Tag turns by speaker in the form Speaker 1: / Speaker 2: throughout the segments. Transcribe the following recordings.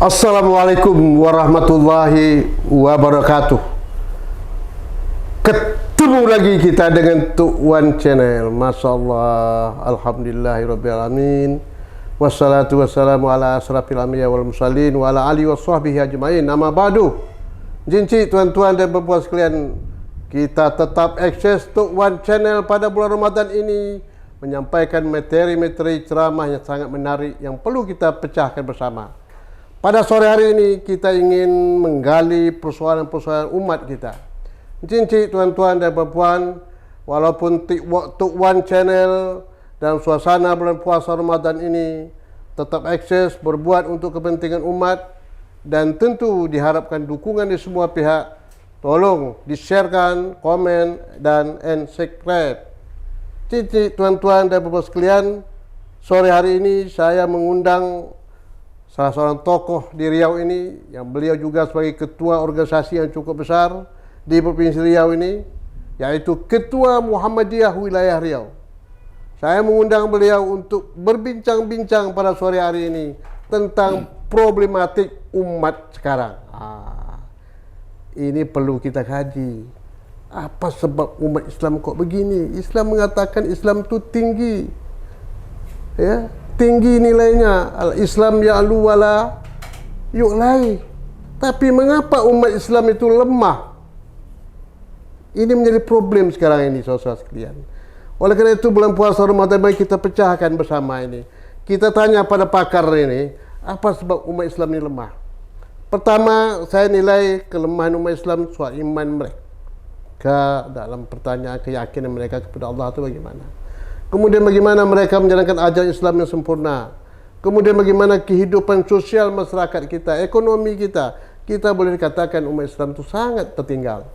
Speaker 1: Assalamualaikum warahmatullahi wabarakatuh. Ketemu lagi kita dengan Tuk Wan Channel. Masya Allah, alhamdulillahirrabbilalamin. Wassalatu wassalamu ala asrafil anbiya wal mursalin wa ala alihi wa sahbihi ajma'in. Amma ba'du. Jinci tuan-tuan dan puan-puan sekalian, kita tetap akses Tuk Wan Channel pada bulan Ramadan ini menyampaikan materi-materi ceramah yang sangat menarik yang perlu kita pecahkan bersama. Pada sore hari ini kita ingin menggali persoalan-persoalan umat kita. Cincin tuan-tuan dan puan-puan, walaupun Tuk Wan Channel dalam suasana bulan puasa Ramadan ini tetap akses berbuat untuk kepentingan umat dan tentu diharapkan dukungan di semua pihak. Tolong di-sharekan, komen dan subscribe. Cincin tuan-tuan dan puan-puan sekalian, sore hari ini saya mengundang salah seorang tokoh di Riau ini, yang beliau juga sebagai ketua organisasi yang cukup besar di Provinsi Riau ini, yaitu Ketua Muhammadiyah Wilayah Riau. Saya mengundang beliau untuk berbincang-bincang pada sore hari ini tentang problematik umat sekarang. Ini perlu kita kaji. Apa sebab umat Islam kok begini? Islam mengatakan Islam itu tinggi, ya, tinggi nilainya. Al-Islam ya'lu wala yu'lai. Tapi mengapa umat Islam itu lemah? Ini menjadi problem sekarang ini, saudara sekalian. Oleh kerana itu bulan puasa Ramadan mari kita pecahkan bersama ini. Kita tanya pada pakar ini, apa sebab umat Islam ini lemah? Pertama, saya nilai kelemahan umat Islam soal iman mereka dalam pertanyaan keyakinan mereka kepada Allah itu bagaimana. Kemudian bagaimana mereka menjalankan ajaran Islam yang sempurna. Kemudian bagaimana kehidupan sosial masyarakat kita, ekonomi kita. Kita boleh dikatakan umat Islam itu sangat tertinggal.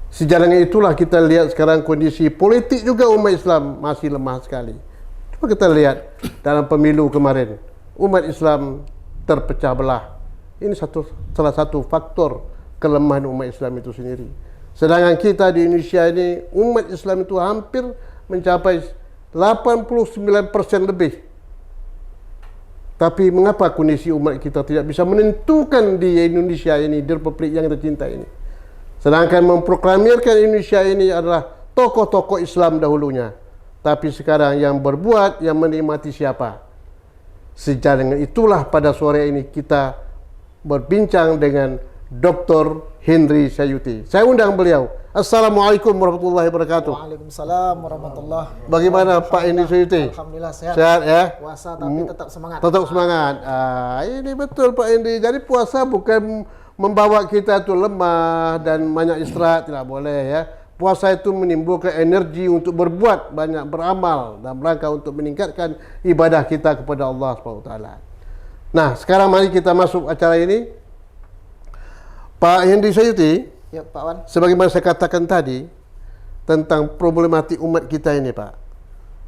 Speaker 1: Sejalannya itulah kita lihat sekarang kondisi politik juga umat Islam masih lemah sekali. Coba kita lihat dalam pemilu kemarin, umat Islam terpecah belah. Ini salah satu faktor kelemahan umat Islam itu sendiri. Sedangkan kita di Indonesia ini, umat Islam itu hampir mencapai 89% lebih. Tapi mengapa kondisi umat kita tidak bisa menentukan di Indonesia ini, di Republik yang tercinta ini? Sedangkan memproklamirkan Indonesia ini adalah tokoh-tokoh Islam dahulunya. Tapi sekarang yang berbuat, yang menikmati siapa? Sejalan itulah pada sore ini kita berbincang dengan Dr. Henry Sayuti. Saya undang beliau. Assalamualaikum warahmatullahi wabarakatuh.
Speaker 2: Waalaikumsalam warahmatullahi wabarakatuh.
Speaker 1: Bagaimana Pak Henry Sayuti?
Speaker 2: Alhamdulillah sehat.
Speaker 1: Sehat ya?
Speaker 2: Puasa tapi tetap semangat.
Speaker 1: Tetap semangat. Ini betul Pak Henry. Jadi puasa bukan membawa kita itu lemah dan banyak istirahat, tidak boleh ya. Puasa itu menimbulkan energi untuk berbuat banyak, beramal dalam rangka untuk meningkatkan ibadah kita kepada Allah SWT. Nah, sekarang mari kita masuk acara ini. Pak Henry Sayuti,
Speaker 2: ya Pak Wan.
Speaker 1: sebagaimana saya katakan tadi tentang problematik umat kita ini, Pak.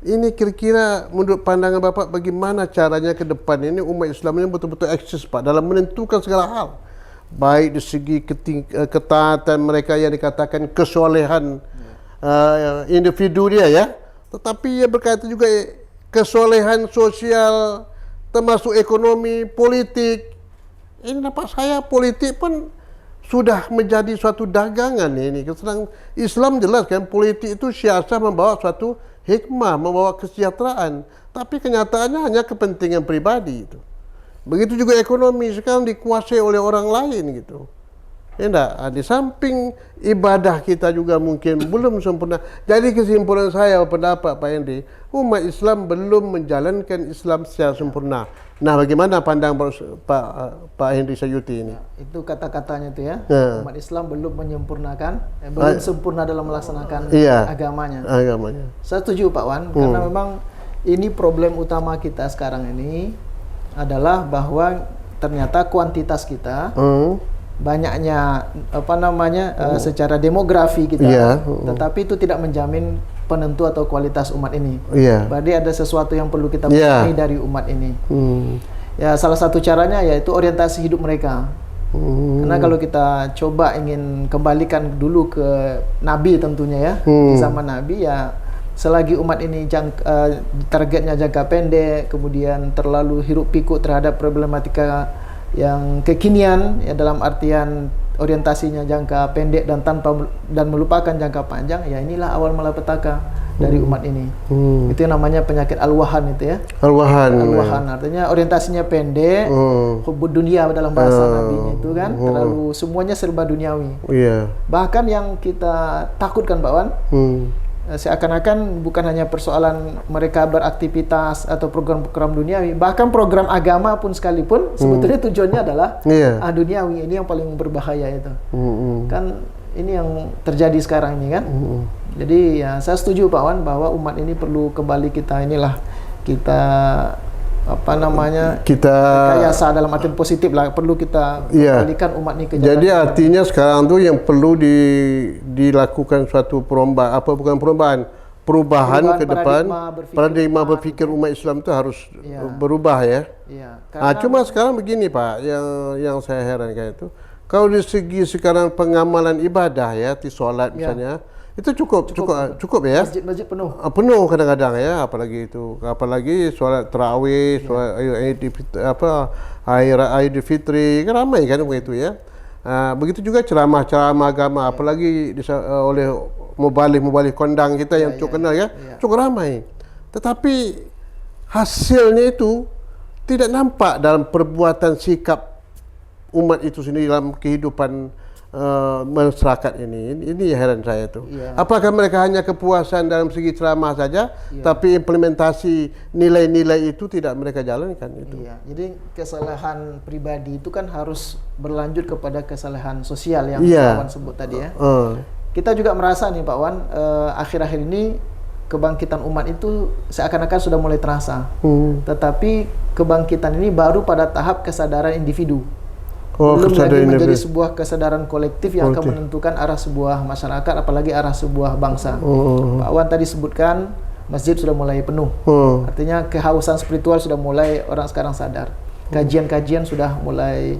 Speaker 1: Ini kira-kira menurut pandangan Bapak bagaimana caranya ke depan ini umat Islam ini betul-betul eksis, Pak, dalam menentukan segala hal. Baik di segi ketaatan mereka yang dikatakan kesolehan individu dia ya, tetapi ia berkaitan juga kesolehan sosial, termasuk ekonomi, politik. Ini nampak saya politik pun sudah menjadi suatu dagangan ini. Sedang Islam jelas kan politik itu siasat membawa suatu hikmah, membawa kesejahteraan. Tapi kenyataannya hanya kepentingan pribadi itu. Begitu juga ekonomi sekarang dikuasai oleh orang lain gitu. Ya enggak? Di samping ibadah kita juga mungkin belum sempurna. Jadi kesimpulan saya pendapat Pak Henry, umat Islam belum menjalankan Islam secara sempurna. Nah, bagaimana pandang Pak Henry Sayuti ini?
Speaker 2: Itu kata-katanya itu ya. Umat Islam belum menyempurnakan, belum sempurna dalam melaksanakan agamanya. Saya setuju Pak Wan, karena memang ini problem utama kita sekarang ini adalah bahwa ternyata kuantitas kita banyaknya secara demografi kita, tetapi itu tidak menjamin penentu atau kualitas umat ini. Berarti ada sesuatu yang perlu kita benahi dari umat ini. Ya, salah satu caranya yaitu orientasi hidup mereka. Karena kalau kita coba ingin kembalikan dulu ke Nabi tentunya ya, di zaman Nabi ya, selagi umat ini targetnya jangka pendek, kemudian terlalu hiruk pikuk terhadap problematika yang kekinian, ya dalam artian orientasinya jangka pendek dan melupakan jangka panjang, ya inilah awal malapetaka dari umat ini. Itu yang namanya penyakit al-wahan itu ya. Al-wahan artinya orientasinya pendek, hubbud dunia dalam bahasa nabinya itu kan, terlalu semuanya serba duniawi. Bahkan yang kita takutkan Pak Wan, seakan-akan bukan hanya persoalan mereka beraktivitas atau program-program duniawi, bahkan program agama pun sekalipun sebetulnya tujuannya adalah duniawi. Ini yang paling berbahaya itu. Kan ini yang terjadi sekarang ini kan. Jadi ya saya setuju Pak Wan bahwa umat ini perlu kembali kita rekayasa dalam arti positif lah, perlu kita kembalikan umat ini ke jalan.
Speaker 1: Jadi artinya sekarang tuh yang perlu dilakukan suatu perubahan ke depan, paradigma berpikir umat Islam itu harus berubah ya. Cuma sekarang begini Pak, yang saya herankan itu, kalau dari segi sekarang pengamalan ibadah ya, di sholat misalnya, itu cukup ya.
Speaker 2: Masjid-masjid
Speaker 1: penuh kadang-kadang ya, apalagi sholat tarawih, sholat Idul Fitri, kan ramai kan begitu ya. Begitu juga ceramah-ceramah agama, apalagi oleh mubalih kondang kita yang cukup kenal ya, cukup ramai. Tetapi hasilnya itu tidak nampak dalam perbuatan sikap umat itu sendiri dalam kehidupan masyarakat ini. Ini heran saya tuh. Apakah mereka hanya kepuasan dalam segi ceramah saja, tapi implementasi nilai-nilai itu tidak mereka jalankan itu.
Speaker 2: Jadi kesalahan pribadi itu kan harus berlanjut kepada kesalahan sosial yang Pak Wan sebut tadi ya. Kita juga merasa nih Pak Wan, akhir-akhir ini kebangkitan umat itu seakan-akan sudah mulai terasa. Tetapi kebangkitan ini baru pada tahap kesadaran individu. Belum lagi menjadi sebuah kesadaran kolektif yang akan menentukan arah sebuah masyarakat, apalagi arah sebuah bangsa. Pak Wan tadi sebutkan masjid sudah mulai penuh. Artinya kehausan spiritual sudah mulai orang sekarang sadar. Kajian-kajian sudah mulai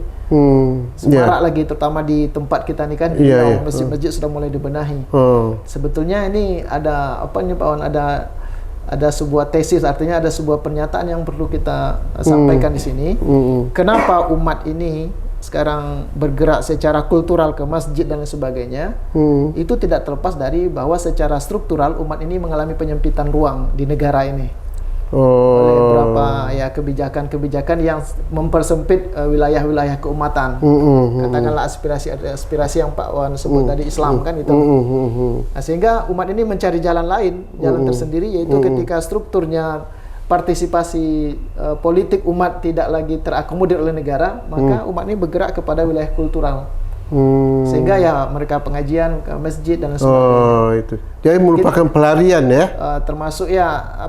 Speaker 2: semarak lagi, terutama di tempat kita ini kan, masjid-masjid sudah mulai dibenahi. Sebetulnya ini ada apa nih Pak Wan, ada sebuah tesis, artinya ada sebuah pernyataan yang perlu kita sampaikan di sini. Kenapa umat ini sekarang bergerak secara kultural ke masjid dan sebagainya, itu tidak terlepas dari bahwa secara struktural umat ini mengalami penyempitan ruang di negara ini oleh beberapa kebijakan-kebijakan yang mempersempit wilayah-wilayah keumatan. Katakanlah aspirasi yang Pak Wan sebut tadi, Islam kan itu. Sehingga umat ini mencari jalan lain, jalan tersendiri, yaitu ketika strukturnya partisipasi politik umat tidak lagi terakomodir oleh negara, maka umat ini bergerak kepada wilayah kultural. Sehingga ya mereka pengajian ke masjid dan sebagainya.
Speaker 1: Itu. Jadi merupakan pelarian ya.
Speaker 2: Termasuk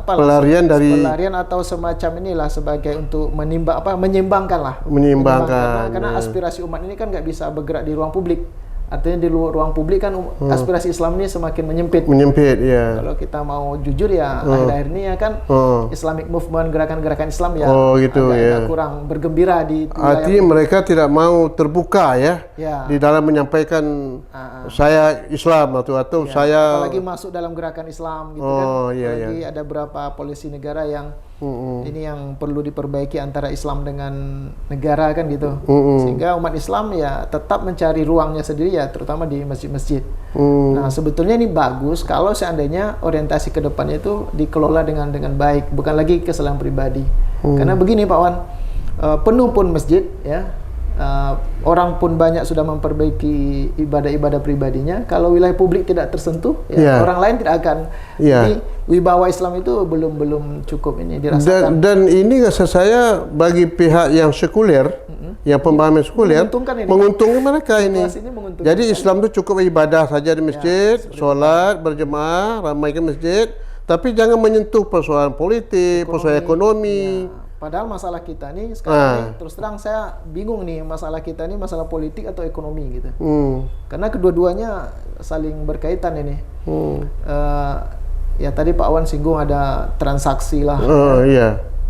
Speaker 1: pelarian
Speaker 2: atau semacam inilah sebagai untuk menyimbangkan. Karena aspirasi umat ini kan nggak bisa bergerak di ruang publik. Artinya di ruang publik kan aspirasi Islam ini semakin menyempit. Kalau kita mau jujur ya, akhir-akhir ini ya kan Islamic movement, gerakan-gerakan Islam ya agak kurang bergembira di
Speaker 1: artinya mereka tidak mau terbuka ya di dalam menyampaikan saya Islam atau saya,
Speaker 2: apalagi masuk dalam gerakan Islam gitu kan. Apalagi ada beberapa polisi negara yang ini yang perlu diperbaiki antara Islam dengan negara kan gitu. Sehingga umat Islam ya tetap mencari ruangnya sendiri ya, terutama di masjid-masjid. Nah, sebetulnya ini bagus kalau seandainya orientasi ke depannya itu dikelola dengan baik, bukan lagi kesalahan pribadi. Karena begini Pak Wan, penuh pun masjid ya, orang pun banyak sudah memperbaiki ibadah-ibadah pribadinya, kalau wilayah publik tidak tersentuh orang lain tidak akan. Jadi wibawa Islam itu belum cukup ini dirasakan.
Speaker 1: Dan ini rasa saya bagi pihak yang sekuler, yang pemahaman sekuler, menguntungkan mereka ini. Jadi Islam itu cukup ibadah saja di masjid, sholat berjemaah, ramaikan masjid, tapi jangan menyentuh persoalan politik, persoalan ekonomi.
Speaker 2: Padahal masalah kita nih sekarang terus terang saya bingung nih, masalah kita ini masalah politik atau ekonomi gitu. Karena kedua-duanya saling berkaitan ini. Ya tadi Pak Wan singgung ada transaksi lah.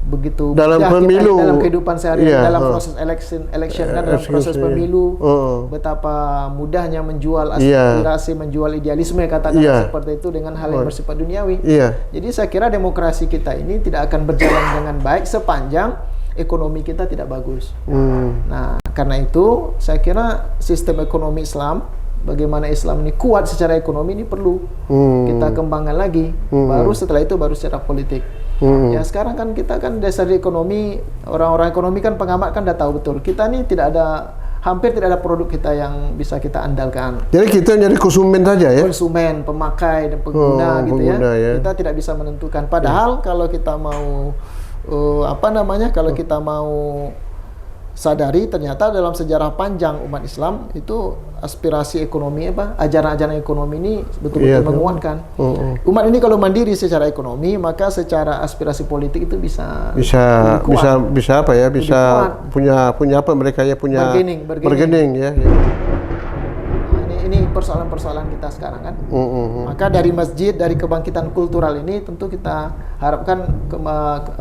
Speaker 2: Begitu
Speaker 1: dalam pemilu,
Speaker 2: dalam kehidupan sehari-hari, dalam proses election kan, dalam proses pemilu, betapa mudahnya menjual aspirasi, menjual idealisme katakanlah seperti itu dengan hal yang bersifat duniawi. Jadi saya kira demokrasi kita ini tidak akan berjalan dengan baik sepanjang ekonomi kita tidak bagus. Nah, karena itu saya kira sistem ekonomi Islam, bagaimana Islam ini kuat secara ekonomi ini perlu kita kembangkan lagi. Baru setelah itu baru secara politik. Ya sekarang kan kita kan dasar di ekonomi, orang-orang ekonomi kan pengamat kan udah tahu betul. Kita ini hampir tidak ada produk kita yang bisa kita andalkan.
Speaker 1: Jadi kita jadi konsumen saja ya?
Speaker 2: Konsumen, pemakai, dan pengguna gitu ya. Kita tidak bisa menentukan. Padahal kalau kita mau kalau kita mau sadari, ternyata dalam sejarah panjang umat Islam itu aspirasi ekonomi ajaran-ajaran ekonomi ini betul-betul menguatkan. Umat ini kalau mandiri secara ekonomi, maka secara aspirasi politik itu bisa
Speaker 1: apa ya? Bisa punya apa mereka ya, punya bargaining ya.
Speaker 2: Ini persoalan-persoalan kita sekarang kan. Maka dari masjid, dari kebangkitan kultural ini tentu kita harapkan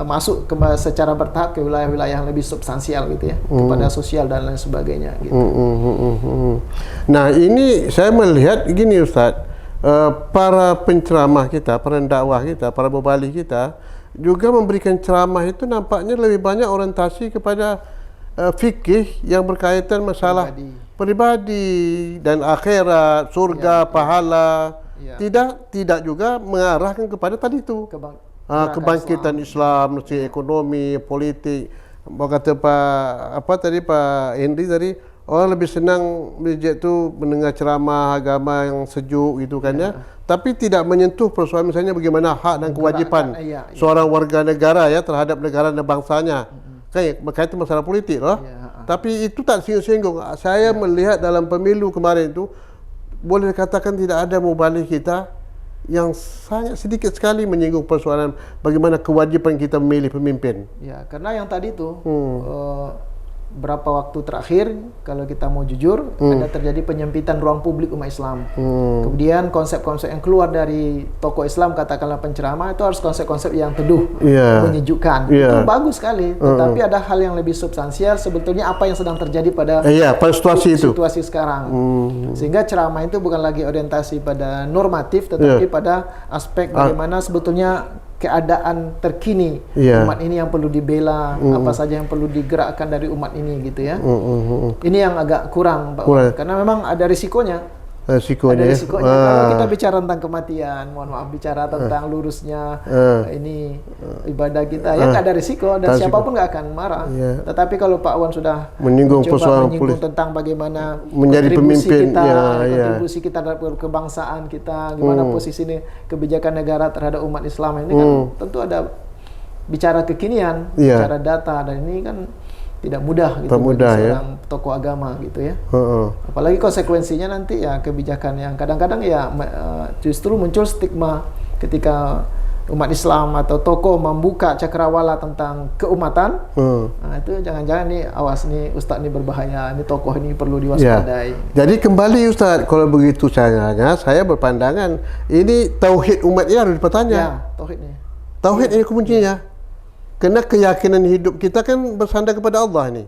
Speaker 2: masuk secara bertahap ke wilayah-wilayah yang lebih substansial gitu ya, kepada sosial dan lain sebagainya gitu.
Speaker 1: Nah, ini saya melihat gini Ustadz, para penceramah kita, para dakwah kita, para mubalik kita juga memberikan ceramah itu nampaknya lebih banyak orientasi kepada fikih yang berkaitan masalah pribadi dan akhirat, surga, pahala. Tidak juga mengarahkan kepada tadi itu kebangkitan Islam, ekonomi, politik. Kata Pak Henry tadi, orang lebih senang itu mendengar ceramah agama yang sejuk gitu kan ya. Tapi tidak menyentuh persoalan misalnya bagaimana hak dan kewajiban seorang warga negara ya terhadap negara dan bangsanya. Kan berkaitan masalah politik loh. Tapi itu tak singgung-singgung. Saya melihat dalam pemilu kemarin itu, boleh dikatakan tidak ada mubalik kita yang sangat sedikit sekali menyinggung persoalan bagaimana kewajiban kita memilih pemimpin.
Speaker 2: Ya, karena yang tadi itu berapa waktu terakhir kalau kita mau jujur ada terjadi penyempitan ruang publik umat Islam. Kemudian konsep-konsep yang keluar dari tokoh Islam, katakanlah penceramah, itu harus konsep-konsep yang teduh, menyejukkan. Itu bagus sekali. Tetapi ada hal yang lebih substansial sebetulnya apa yang sedang terjadi pada situasi sekarang. Sehingga ceramah itu bukan lagi orientasi pada normatif, tetapi pada aspek bagaimana sebetulnya keadaan terkini umat ini yang perlu dibela, apa saja yang perlu digerakkan dari umat ini gitu ya. Ini yang agak kurang Pak Wan, karena memang ada risikonya. Kalau kita bicara tentang kematian, mohon maaf, bicara tentang lurusnya ini ibadah kita, ya nggak ada risiko dan siapapun nggak akan marah. Tetapi kalau Pak Wan sudah menyinggung tentang bagaimana
Speaker 1: menjadi pemimpin
Speaker 2: kontribusi kita terhadap kebangsaan kita, gimana posisi ini kebijakan negara terhadap umat Islam ini kan tentu ada bicara kekinian, bicara data, dan ini kan tidak mudah gitu bagi seorang tokoh agama gitu ya. Apalagi konsekuensinya nanti ya kebijakan yang kadang-kadang ya justru muncul stigma ketika umat Islam atau tokoh membuka cakrawala tentang keumatan. Nah, itu jangan-jangan nih awas nih Ustadz ini berbahaya, ini tokoh ini perlu diwaspadai.
Speaker 1: Jadi kembali Ustadz, kalau begitu saya berpandangan ini tauhid umat ini harus dipertanya. Tauhid ini kuncinya. Karena keyakinan hidup kita kan bersandar kepada Allah ini.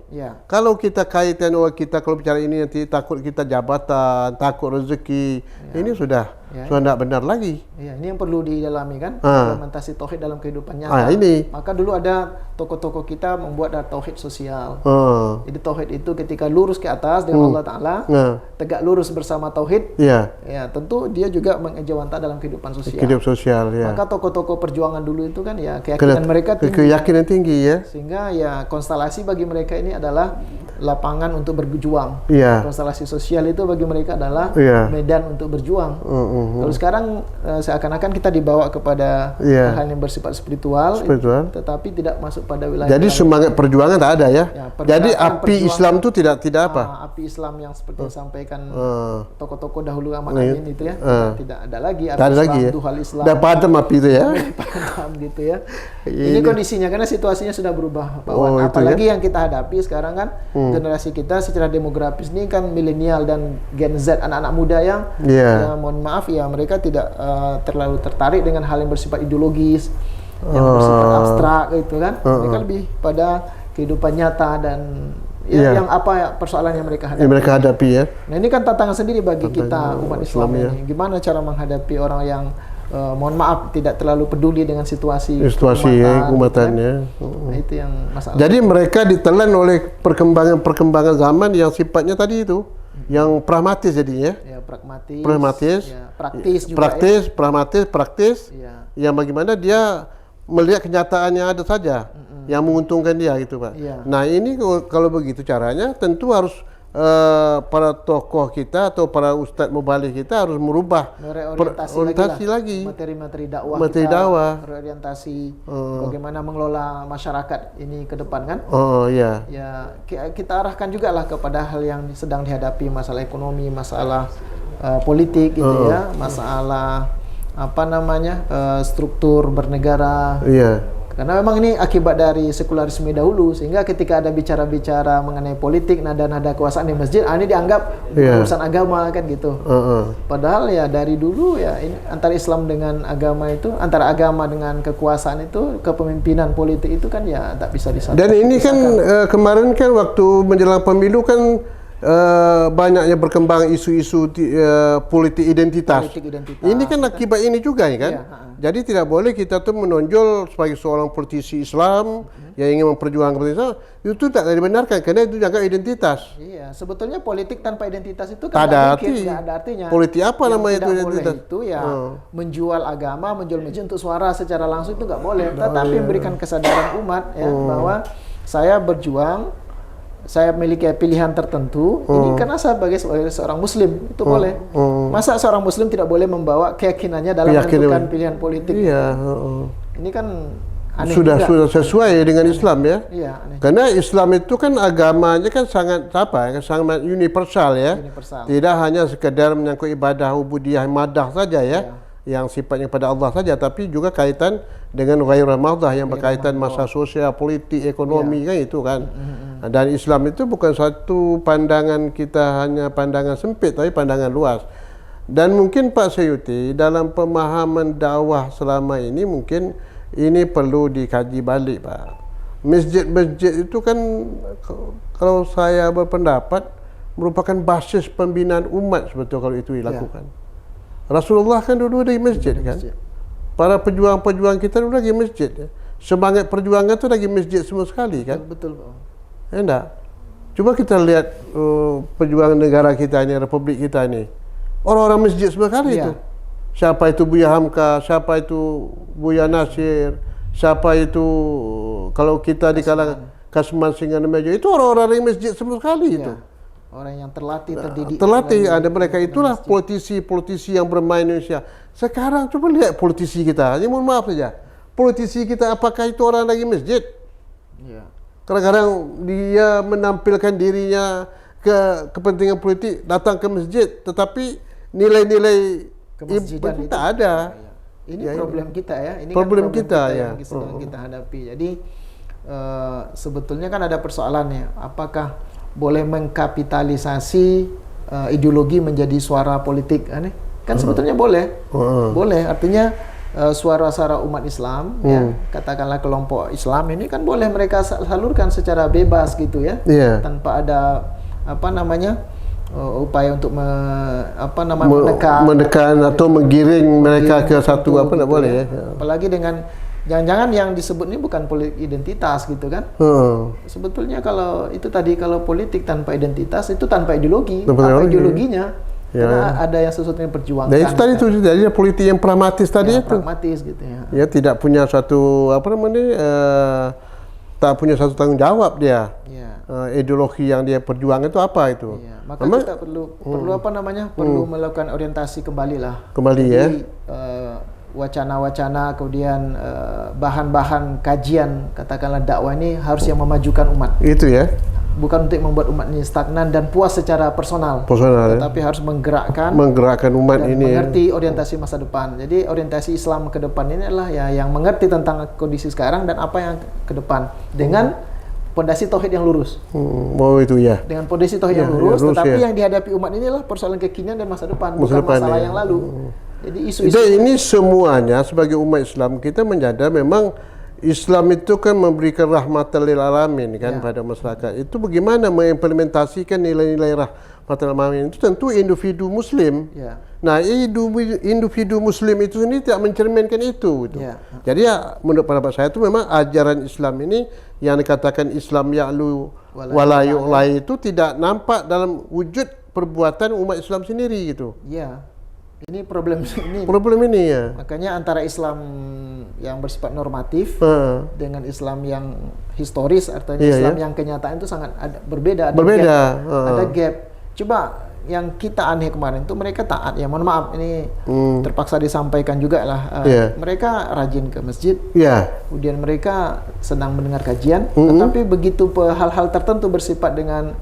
Speaker 1: Kalau kita kaitan kalau bicara ini nanti takut kita jabatan, takut rezeki, ini sudah tidak benar lagi.
Speaker 2: Ini yang perlu didalami kan, implementasi tauhid dalam kehidupan nyata. Maka dulu ada tokoh-tokoh kita membuat tauhid sosial. Jadi tauhid itu ketika lurus ke atas dengan Allah Taala, tegak lurus bersama tauhid. Ya tentu dia juga mengejawantah dalam kehidupan sosial. Maka tokoh-tokoh perjuangan dulu itu kan ya keyakinan mereka
Speaker 1: tinggi ya.
Speaker 2: Sehingga ya konstelasi bagi mereka ini adalah lapangan untuk berjuang. Konstelasi sosial itu bagi mereka adalah medan untuk berjuang. Kalau sekarang seakan-akan kita dibawa kepada hal yang bersifat spiritual, tetapi tidak masuk pada wilayah.
Speaker 1: Jadi semangat perjuangan tak ada ya. Jadi api Islam itu tidak apa?
Speaker 2: Api Islam yang seperti disampaikan tokoh-tokoh dahulu Ahmad Amin itu ya, tidak ada lagi. Duhal Islam. Dah padam api itu ya. Padam gitu ya. Ini kondisinya karena situasinya sudah berubah Pak Wan. Apalagi yang kita hadapi sekarang kan generasi kita secara demografis ini kan milenial dan Gen Z, anak-anak muda yang mohon maaf ya mereka tidak terlalu tertarik dengan hal yang bersifat ideologis, yang bersifat abstrak gitu kan. Mereka lebih pada kehidupan nyata dan yang apa persoalan yang mereka hadapi.
Speaker 1: Ya.
Speaker 2: Nah ini kan tantangan sendiri bagi kita umat Islam ini. Gimana cara menghadapi orang yang mohon maaf tidak terlalu peduli dengan situasi
Speaker 1: umatannya.
Speaker 2: Nah, itu yang masalah.
Speaker 1: Jadi mereka ditelan oleh perkembangan zaman yang sifatnya tadi itu, yang pragmatis jadinya.
Speaker 2: Ya, pragmatis. Ya, praktis juga.
Speaker 1: Praktis. Ya. Yang bagaimana dia melihat kenyataan yang ada saja, yang menguntungkan dia gitu, Pak. Ya. Nah, ini kalau begitu caranya tentu harus para tokoh kita atau para ustadz mubalik kita harus merubah orientasi lagi
Speaker 2: materi-materi dakwah, berorientasi bagaimana mengelola masyarakat ini ke depan kan. Ya kita arahkan juga lah kepada hal yang sedang dihadapi, masalah ekonomi, masalah politik gitu ya, masalah struktur bernegara. Karena memang ini akibat dari sekularisme dahulu, sehingga ketika ada bicara-bicara mengenai politik, nada-nada kekuasaan di masjid, ini dianggap urusan agama kan gitu. Padahal ya dari dulu ya ini, antara Islam dengan agama itu, antara agama dengan kekuasaan itu, kepemimpinan politik itu kan ya tak bisa disatukan.
Speaker 1: Dan ini kan kemarin kan waktu menjelang pemilu kan banyaknya berkembang isu-isu politik identitas. Ini kan akibat ini juga ya kan. Jadi tidak boleh kita tuh menonjol sebagai seorang politisi Islam yang ingin memperjuangkan politik Islam, itu tak dibenarkan karena itu jaga identitas.
Speaker 2: Iya, sebetulnya politik tanpa identitas itu kan tidak ada artinya.
Speaker 1: Politik apa namanya itu identitas?
Speaker 2: Itu ya menjual agama, menjual masjid untuk suara secara langsung itu nggak boleh. Tetapi memberikan kesadaran umat ya bahwa saya berjuang, saya memiliki pilihan tertentu, ini karena saya sebagai seorang Muslim, itu boleh. Masa seorang Muslim tidak boleh membawa keyakinannya dalam menentukan pilihan politik?
Speaker 1: Iya.
Speaker 2: Ini kan aneh
Speaker 1: sudah sesuai dengan Islam ya.
Speaker 2: Iya, aneh.
Speaker 1: Karena Islam itu kan agamanya kan sangat sangat universal ya. Tidak hanya sekedar menyangkut ibadah ubudiyah madah saja ya. Yang sifatnya pada Allah saja, tapi juga kaitan dengan ghairul madah yang berkaitan masa sosial, politik, ekonomi kan itu kan. Dan Islam itu bukan satu pandangan kita hanya pandangan sempit, tapi pandangan luas. Dan mungkin Pak Seyuti dalam pemahaman dakwah selama ini mungkin ini perlu dikaji balik, Pak. Masjid-masjid itu kan kalau saya berpendapat merupakan basis pembinaan umat sebetulnya kalau itu dilakukan. Rasulullah kan dulu dari masjid kan. Para pejuang-pejuang kita dulu lagi masjid ya. Semangat perjuangan itu lagi masjid semua sekali kan.
Speaker 2: Betul, Pak.
Speaker 1: Enggak. Coba kita lihat perjuangan negara kita ini, republik kita ini. Orang-orang masjid semua sekali itu. Siapa itu Buya Hamka, siapa itu Buya Nasir, siapa itu kalau kita di kalangan Kasman Singanemejo, itu orang-orang dari masjid semua sekali itu.
Speaker 2: Orang yang terlatih, terdidik.
Speaker 1: Ada mereka itulah politisi-politisi yang bermain Indonesia. Sekarang coba lihat politisi kita. Ini mohon maaf saja. Politisi kita apakah itu orang lagi masjid? Kadang-kadang dia menampilkan dirinya ke kepentingan politik, datang ke masjid, tetapi nilai-nilai
Speaker 2: kemasjidan itu
Speaker 1: tak ada.
Speaker 2: Ini problem kita ya. Ini
Speaker 1: problem
Speaker 2: kan
Speaker 1: kita
Speaker 2: yang sedang kita hadapi. Jadi sebetulnya kan ada persoalannya. Apakah boleh mengkapitalisasi ideologi menjadi suara politik? Kan sebetulnya boleh. Boleh, artinya suara-suara umat Islam ya, katakanlah kelompok Islam ini kan boleh mereka salurkan secara bebas gitu ya. Tanpa ada upaya untuk
Speaker 1: menekan atau menggiring mereka ke satu tidak boleh ya.
Speaker 2: Apalagi dengan jangan-jangan yang disebut ini bukan politik identitas gitu kan. Sebetulnya kalau itu tadi, kalau politik tanpa identitas itu tanpa ideologi. Apa ideologinya? Karena ada yang sesuatu yang perjuangkan.
Speaker 1: Nah itu tadi itu jadi politik yang pragmatis tadi itu.
Speaker 2: Pragmatis gitu ya.
Speaker 1: Ya tidak punya suatu tak punya satu tanggung jawab dia. Ideologi yang dia perjuangkan itu apa itu?
Speaker 2: Maka kita perlu perlu melakukan orientasi kembali lah.
Speaker 1: Jadi,
Speaker 2: wacana-wacana kemudian bahan-bahan kajian katakanlah dakwah ini harus yang memajukan umat.
Speaker 1: Itu ya.
Speaker 2: Bukan untuk membuat umat ini stagnan dan puas secara personal tetapi harus menggerakkan
Speaker 1: umat
Speaker 2: dan
Speaker 1: ini
Speaker 2: mengerti orientasi masa depan. Jadi orientasi Islam ke depan ini adalah yang mengerti tentang kondisi sekarang dan apa yang ke depan dengan pondasi tauhid yang lurus.
Speaker 1: Itu ya.
Speaker 2: Dengan pondasi tauhid yang lurus, tetapi yang dihadapi umat ini adalah persoalan kekinian dan masa depan, bukan masalah yang lalu. Jadi isu-isu
Speaker 1: ini semuanya sebagai umat Islam kita menyadar memang Islam itu kan memberikan rahmatan lil alamin kan pada masyarakat. Itu bagaimana mengimplementasikan nilai-nilai rahmatan lil alamin itu tentu individu muslim. Nah, individu muslim itu sendiri tidak mencerminkan itu gitu. Jadi ya menurut pendapat saya itu memang ajaran Islam ini yang dikatakan Islam ya'lu wala yu'la itu tidak nampak dalam wujud perbuatan umat Islam sendiri gitu.
Speaker 2: Ini problem ini.
Speaker 1: Problem ini ya.
Speaker 2: Makanya antara Islam yang bersifat normatif dengan Islam yang historis, artinya Islam yang kenyataan itu sangat berbeda. Ada gap. Coba yang kita aneh kemarin itu mereka taat ya. Mohon maaf ini terpaksa disampaikan juga lah. Mereka rajin ke masjid. Kemudian mereka senang mendengar kajian. Tetapi begitu hal-hal tertentu bersifat dengan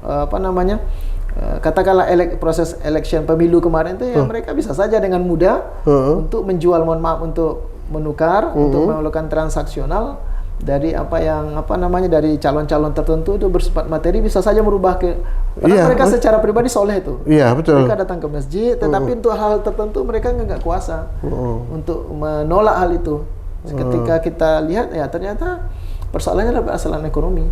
Speaker 2: katakanlah proses election pemilu kemarin itu ya mereka bisa saja dengan mudah untuk menjual, mohon maaf, untuk menukar, untuk melakukan transaksional dari dari calon-calon tertentu itu bersifat materi, bisa saja merubah mereka secara pribadi soleh itu.
Speaker 1: Betul.
Speaker 2: Mereka datang ke masjid, tetapi untuk hal tertentu mereka nggak kuasa untuk menolak hal itu. Ketika kita lihat ya ternyata persoalannya adalah persoalan ekonomi.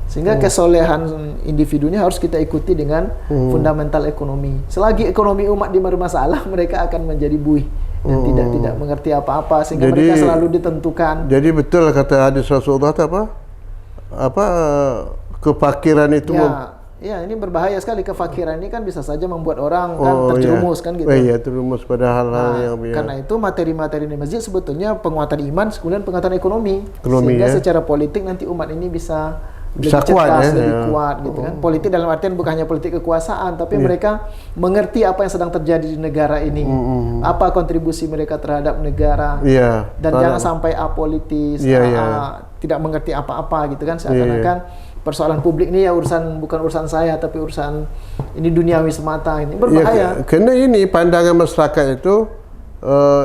Speaker 2: Sehingga kesolehan individunya harus kita ikuti dengan fundamental ekonomi. Selagi ekonomi umat di bermasalah, mereka akan menjadi buih dan tidak mengerti apa-apa, sehingga mereka selalu ditentukan. Jadi
Speaker 1: betul kata hadis Rasulullah kefakiran itu
Speaker 2: ini berbahaya sekali. Kefakiran ini kan bisa saja membuat orang terjerumus kan gitu.
Speaker 1: Terjerumus pada hal-hal yang
Speaker 2: karena itu materi-materi di masjid sebetulnya penguatan iman, kemudian penguatan ekonomi sehingga secara politik nanti umat ini bisa kuat, lebih kuat gitu kan. Politik dalam artian bukan hanya politik kekuasaan, tapi mereka mengerti apa yang sedang terjadi di negara ini, apa kontribusi mereka terhadap negara, dan jangan sampai apolitis, tidak mengerti apa-apa gitu kan, seakan-akan persoalan publik ini ya bukan urusan saya, tapi urusan ini duniawi semata. Ini berbahaya.
Speaker 1: Karena ini pandangan masyarakat itu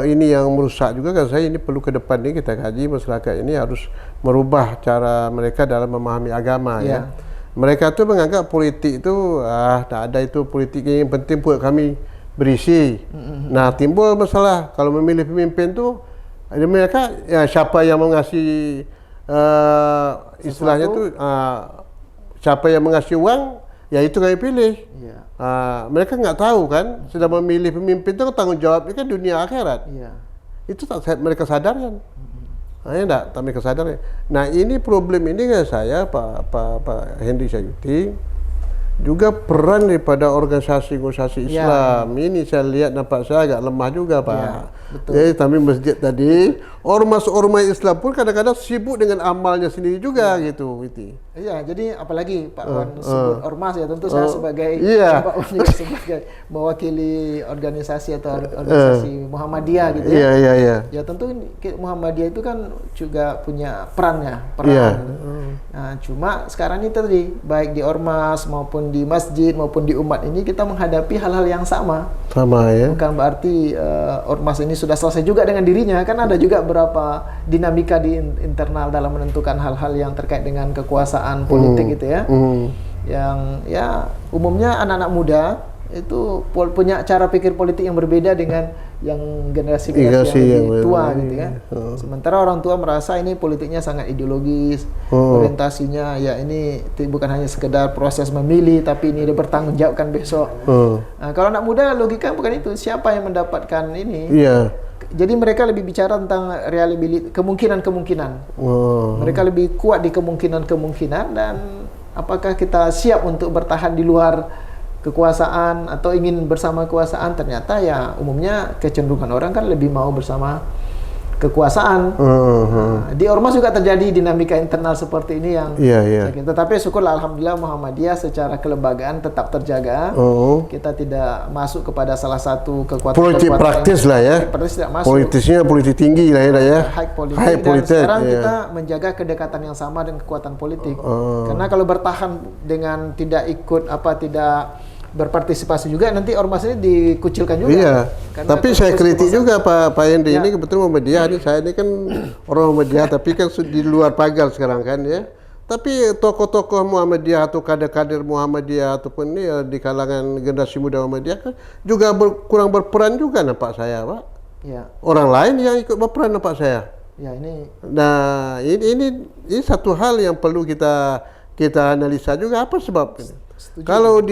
Speaker 1: ini yang merusak juga kan. Saya ini perlu ke depan ini kita kaji, masyarakat ini harus merubah cara mereka dalam memahami agama ya. Mereka tuh menganggap politik itu tak ada itu politik, yang penting buat kami berisi. Nah, timbul masalah kalau memilih pemimpin tuh mereka siapa yang mengasih istilahnya tuh siapa yang mengasih uang ya itu kami pilih. Mereka nggak tahu kan, sudah memilih pemimpin itu tanggung jawabnya kan dunia akhirat. Itu tak mereka sadarkan. Tak mereka sadarkan. Nah, ini problem ini kan saya Pak Hendy Sayuti juga peran daripada organisasi Islam. Ini saya lihat nampak saya agak lemah juga Pak. Jadi kami masjid tadi, ormas-ormas Islam pun kadang-kadang sibuk dengan amalnya sendiri juga gitu.
Speaker 2: Jadi apalagi Pak Wan sebut ormas ya, tentu saya sebagai sebagai mewakili organisasi atau organisasi Muhammadiyah gitu ya. Ya tentu Muhammadiyah itu kan juga punya peran. Nah, cuma sekarang ini tadi baik di ormas maupun di masjid maupun di umat ini kita menghadapi hal-hal yang sama ya. Bukan berarti ormas ini sudah selesai juga dengan dirinya, kan ada juga beberapa dinamika di internal dalam menentukan hal-hal yang terkait dengan kekuasaan politik gitu ya. Yang ya umumnya anak-anak muda itu punya cara pikir politik yang berbeda dengan yang generasi yang lebih tua gitu ya. Sementara orang tua merasa ini politiknya sangat ideologis, orientasinya ya ini bukan hanya sekedar proses memilih, tapi ini dia bertanggung jawabkan besok. Nah, kalau anak muda logika bukan itu, siapa yang mendapatkan ini? Jadi mereka lebih bicara tentang kemungkinan-kemungkinan. Mereka lebih kuat di kemungkinan-kemungkinan, dan apakah kita siap untuk bertahan di luar kekuasaan atau ingin bersama kekuasaan. Ternyata ya umumnya kecenderungan orang kan lebih mau bersama kekuasaan. Di ormas juga terjadi dinamika internal seperti ini yang tetapi syukurlah alhamdulillah Muhammadiyah secara kelembagaan tetap terjaga. Kita tidak masuk kepada salah satu kekuatan
Speaker 1: politik praktis lah ya. Politisnya politik tinggi lah ya.
Speaker 2: High politik. Dan sekarang kita menjaga kedekatan yang sama dengan kekuatan politik. Karena kalau bertahan dengan tidak tidak berpartisipasi juga, nanti ormas ini dikucilkan juga.
Speaker 1: Tapi saya kritik juga Pak Hendy ini kebetulan Muhammadiyah ini, saya ini kan orang Muhammadiyah tapi kan di luar pagar sekarang kan ya. Tapi tokoh-tokoh Muhammadiyah atau kader-kader Muhammadiyah ataupun ini di kalangan generasi muda Muhammadiyah kan juga kurang berperan juga nampak saya Pak. Orang lain yang ikut berperan nampak saya.
Speaker 2: Ya ini.
Speaker 1: Nah ini satu hal yang perlu kita analisa juga apa sebabnya. Kalau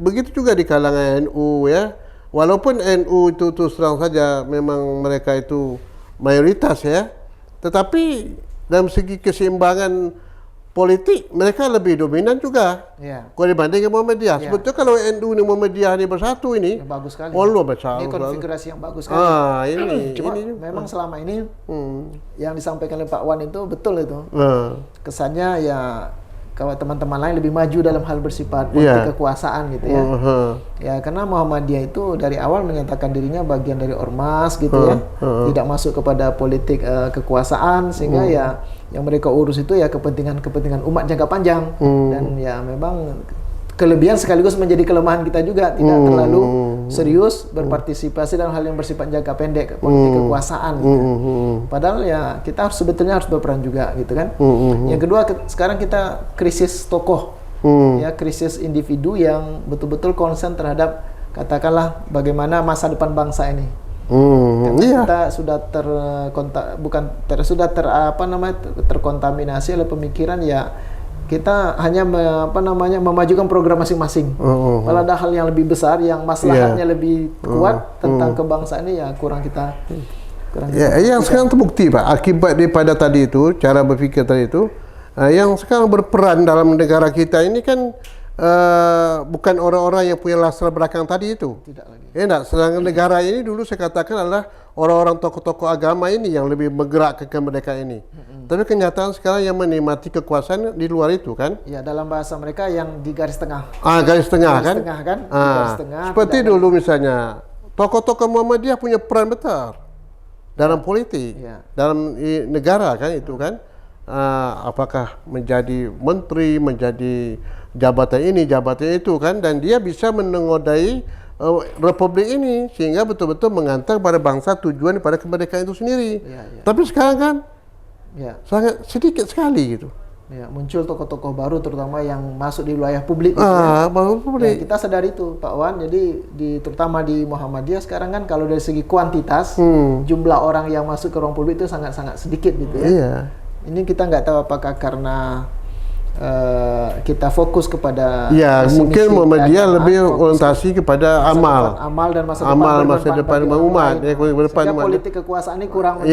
Speaker 1: begitu juga di kalangan NU ya, walaupun NU itu terus terang saja memang mereka itu mayoritas ya, tetapi dalam segi keseimbangan politik mereka lebih dominan juga.
Speaker 2: Ya.
Speaker 1: Kalau dibandingkan Muhammadiyah. Ya. Sebetulnya kalau NU dan Muhammadiyah ini bersatu ini,
Speaker 2: ya, bagus sekali.
Speaker 1: Allah besar.
Speaker 2: Ini konfigurasi yang bagus sekali.
Speaker 1: Ini.
Speaker 2: Cuma memang selama ini yang disampaikan oleh Pak Wan itu betul itu. Kesannya ya kalau teman-teman lain lebih maju dalam hal bersifat politik kekuasaan gitu ya. Ya karena Muhammadiyah itu dari awal menyatakan dirinya bagian dari ormas gitu ya. Tidak masuk kepada politik kekuasaan sehingga ya yang mereka urus itu ya kepentingan umat jangka panjang. Dan ya memang kelebihan sekaligus menjadi kelemahan kita juga, tidak terlalu serius berpartisipasi dalam hal yang bersifat jangka pendek politik kekuasaan gitu. Padahal ya kita sebetulnya harus berperan juga gitu kan. Yang kedua sekarang kita krisis tokoh ya, krisis individu yang betul-betul konsen terhadap katakanlah bagaimana masa depan bangsa ini. Kita sudah terkontaminasi oleh pemikiran ya kita hanya memajukan program masing-masing. Kalau ada hal yang lebih besar yang maslahatnya lebih kuat tentang kebangsaan ini ya kurang kita.
Speaker 1: Yang sekarang terbukti Pak, akibat daripada tadi itu cara berpikir tadi itu, yang sekarang berperan dalam negara kita ini kan bukan orang-orang yang punya latar belakang tadi itu.
Speaker 2: Tidak lagi.
Speaker 1: Sedangkan negara ini dulu saya katakan adalah orang-orang tokoh-tokoh agama ini yang lebih bergerak ke kemerdekaan ini. Tapi kenyataan sekarang yang menikmati kekuasaan di luar itu kan?
Speaker 2: Ya dalam bahasa mereka yang di garis tengah.
Speaker 1: Garis tengah kan?
Speaker 2: Garis tengah.
Speaker 1: Seperti dulu misalnya tokoh-tokoh Muhammadiyah punya peran besar dalam politik, dalam negara kan itu kan? Apakah menjadi menteri, menjadi jabatan ini, jabatan itu kan, dan dia bisa menengodai republik ini sehingga betul-betul mengantar pada bangsa tujuan pada kemerdekaan itu sendiri. Tapi sekarang kan sangat sedikit sekali gitu.
Speaker 2: Ya, muncul tokoh-tokoh baru terutama yang masuk di wilayah publik.
Speaker 1: Publik.
Speaker 2: Kita sadar itu Pak Wan. Jadi terutama di Muhammadiyah sekarang kan kalau dari segi kuantitas jumlah orang yang masuk ke ruang publik itu sangat-sangat sedikit gitu ya. Ini kita nggak tahu apakah karena kita fokus kepada
Speaker 1: mungkin Muhammadiyah lebih orientasi kepada amal
Speaker 2: dan masa
Speaker 1: depan umat
Speaker 2: sehingga politik kekuasaan ini kurang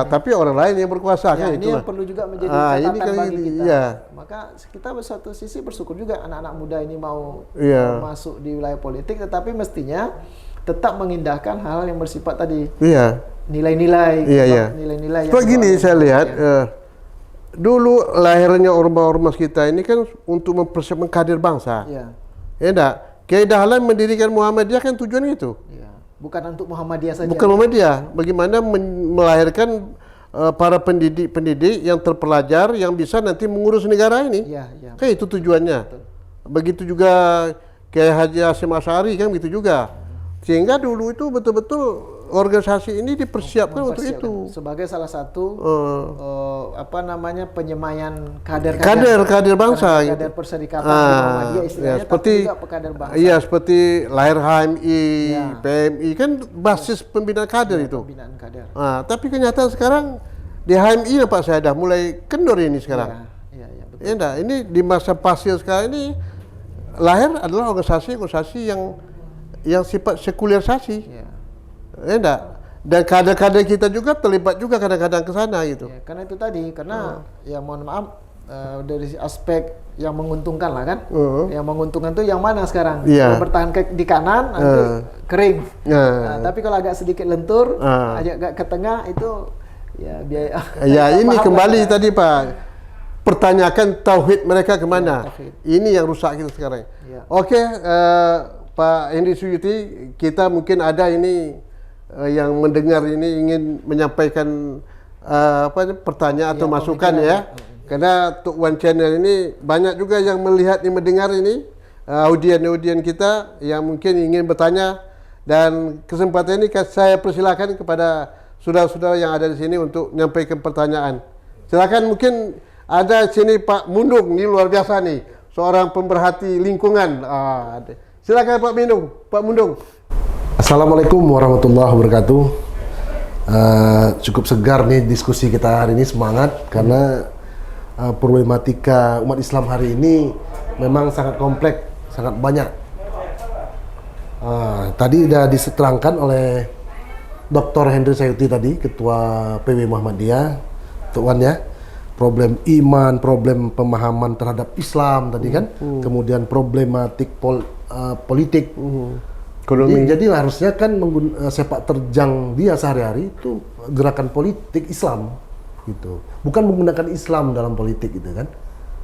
Speaker 1: tapi orang lain yang berkuasa kan
Speaker 2: ini yang perlu juga menjadi catatan bagi kita. Maka kita satu sisi bersyukur juga anak-anak muda ini mau masuk di wilayah politik, tetapi mestinya tetap mengindahkan hal yang bersifat tadi nilai-nilai nilai-nilai yang
Speaker 1: begini saya lihat dulu lahirnya ormas kita ini kan untuk mempersiapkan kader bangsa. Kedahalan mendirikan Muhammadiyah kan tujuan itu.
Speaker 2: Bukan untuk Muhammadiyah saja.
Speaker 1: Bukan Muhammadiyah. Bagaimana melahirkan para pendidik yang terpelajar yang bisa nanti mengurus negara ini. Kan itu tujuannya. Betul. Begitu juga Kiai Haji Hasyim Asy'ari kan begitu juga. Sehingga dulu itu betul-betul organisasi ini dipersiapkan untuk itu
Speaker 2: sebagai salah satu penyemayan kader
Speaker 1: bangsa,
Speaker 2: kader perserikatan Muhammadiyah istilahnya,
Speaker 1: seperti
Speaker 2: tapi juga kader bangsa.
Speaker 1: Seperti lahir HMI, PMI kan basis pembinaan kader itu.
Speaker 2: Pembinaan kader.
Speaker 1: Tapi kenyataan sekarang di HMI Pak saya dah mulai kendor ini sekarang.
Speaker 2: Betul.
Speaker 1: Ini di masa pasir sekarang ini lahir adalah organisasi yang sifat sekularisasi. Dan kader-kader kita juga terlibat juga kadang-kadang ke sana gitu.
Speaker 2: Karena itu tadi, ya mohon maaf dari aspek yang menguntungkan lah kan. Yang menguntungkan tuh yang mana sekarang? Kalau bertahan di kanan nanti kering. Tapi kalau agak sedikit lentur, agak ke tengah itu ya biaya.
Speaker 1: Ini kembali tadi Pak. Pertanyakan tauhid mereka kemana? Ini yang rusak kita sekarang. Oke, Pak Hendy Suyuti, kita mungkin ada ini yang mendengar ini ingin menyampaikan pertanyaan atau masukan karena Tok Wan Channel ini banyak juga yang melihat dan mendengar ini audien kita yang mungkin ingin bertanya, dan kesempatan ini saya persilakan kepada saudara-saudara yang ada di sini untuk menyampaikan pertanyaan. Silakan, mungkin ada sini Pak Mundung, ini luar biasa nih, seorang pemerhati lingkungan. Silakan Pak Mundung.
Speaker 3: Assalamualaikum warahmatullahi wabarakatuh. Cukup segar nih diskusi kita hari ini, semangat karena problematika umat Islam hari ini memang sangat kompleks, sangat banyak. Tadi sudah diterangkan oleh Dr. Henry Sayuti tadi, Ketua PW Muhammadiyah, Tuan ya, problem iman, problem pemahaman terhadap Islam tadi kan, kemudian problematik politik, ekonomi. Jadi harusnya kan sepak terjang dia sehari-hari itu gerakan politik Islam, gitu, bukan menggunakan Islam dalam politik gitu kan.